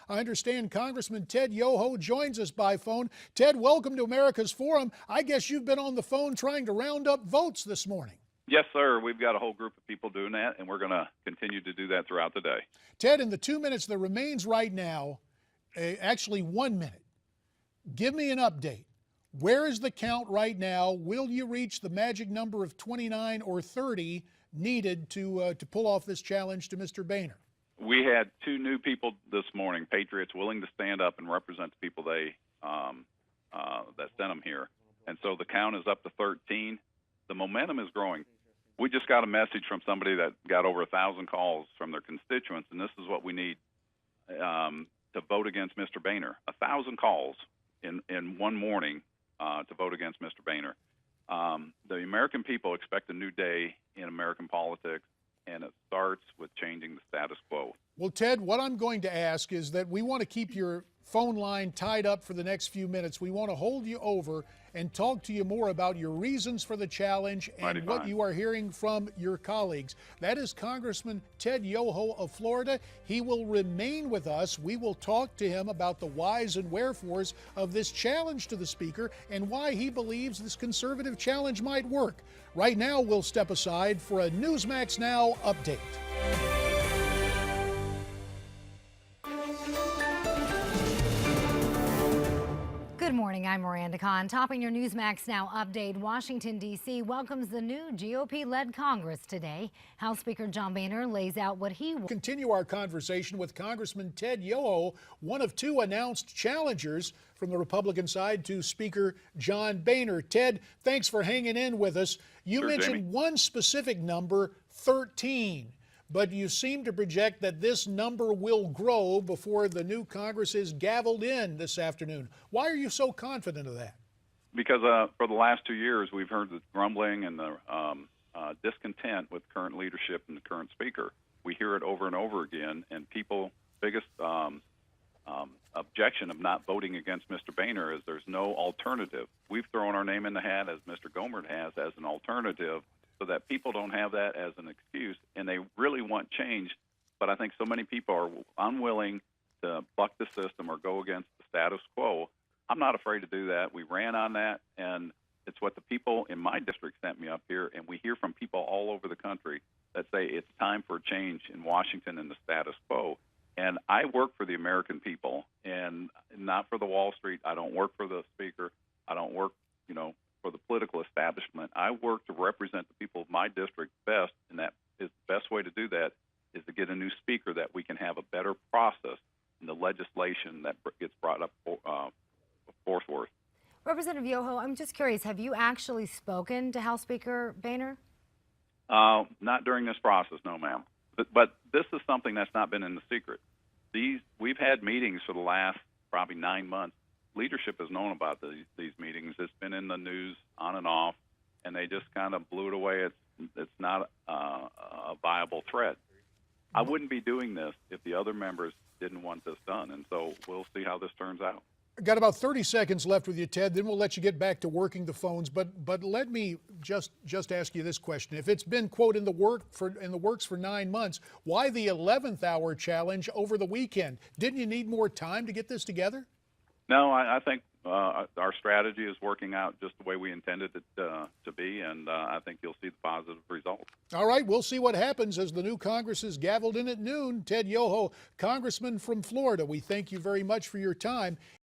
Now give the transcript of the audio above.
I understand Congressman Ted Yoho joins us by phone. Ted, welcome to America's Forum. I guess you've been on the phone trying to round up votes this morning. Yes, sir. We've got a whole group of people doing that, and we're going to continue to do that throughout the day. Ted, in the 2 minutes that remains right now, actually 1 minute, give me an update. Where is the count right now? Will you reach the magic number of 29 or 30 needed to pull off this challenge to Mr. Boehner? We had two new people this morning, patriots, willing to stand up and represent the people that sent them here. And so the count is up to 13. The momentum is growing. We just got a message from somebody that got over 1,000 calls from their constituents, and this is what we need to vote against Mr. Boehner. 1,000 calls in one morning to vote against Mr. Boehner. The American people expect a new day in American politics, and it starts with changing the status quo. Well, Ted, what I'm going to ask is that we want to keep your phone line tied up for the next few minutes. We want to hold you over and talk to you more about your reasons for the challenge and what you are hearing from your colleagues. That is Congressman Ted Yoho of Florida. He will remain with us. We will talk to him about the whys and wherefores of this challenge to the Speaker and why he believes this conservative challenge might work. Right now, we'll step aside for a Newsmax Now update. Good morning, I'm Miranda Kahn. Topping your Newsmax Now update, Washington, D.C. welcomes the new GOP-led Congress today. House Speaker John Boehner lays out what he will continue our conversation with Congressman Ted Yoho, one of two announced challengers from the Republican side to Speaker John Boehner. Ted, thanks for hanging in with us. You mentioned Jamie. One specific number, 13. But you seem to project that this number will grow before the new Congress is gavelled in this afternoon. Why are you so confident of that? Because for the last 2 years, we've heard the grumbling and the discontent with current leadership and the current speaker. We hear it over and over again, and people's biggest objection of not voting against Mr. Boehner is there's no alternative. We've thrown our name in the hat, as Mr. Gohmert has, as an alternative, so that people don't have that as an excuse, and they really want change. But I think so many people are unwilling to buck the system or go against the status quo. I'm not afraid to do that. We ran on that, and it's what the people in my district sent me up here, and we hear from people all over the country that say it's time for a change in Washington and the status quo. And I work for the American people, and not for the Wall Street. I don't work for the speaker. I don't work, for the political establishment. I work to represent the people of my district best, and that is the best way to do that is to get a new speaker that we can have a better process in the legislation that gets brought up forthward. Representative Yoho, I'm just curious, have you actually spoken to House Speaker Boehner? Not during this process, no, ma'am. But this is something that's not been in the secret. We've had meetings for the last probably 9 months. Leadership has known about these meetings. It's been in the news on and off, and they just kind of blew it away. It's not a viable threat. I wouldn't be doing this if the other members didn't want this done, and so we'll see how this turns out. Got about 30 seconds left with you, Ted. Then we'll let you get back to working the phones. But let me just ask you this question: if it's been, quote, in the works for 9 months, why the 11th hour challenge over the weekend? Didn't you need more time to get this together? No, I think our strategy is working out just the way we intended it to be, and I think you'll see the positive results. All right, we'll see what happens as the new Congress is gavelled in at noon. Ted Yoho, Congressman from Florida, we thank you very much for your time.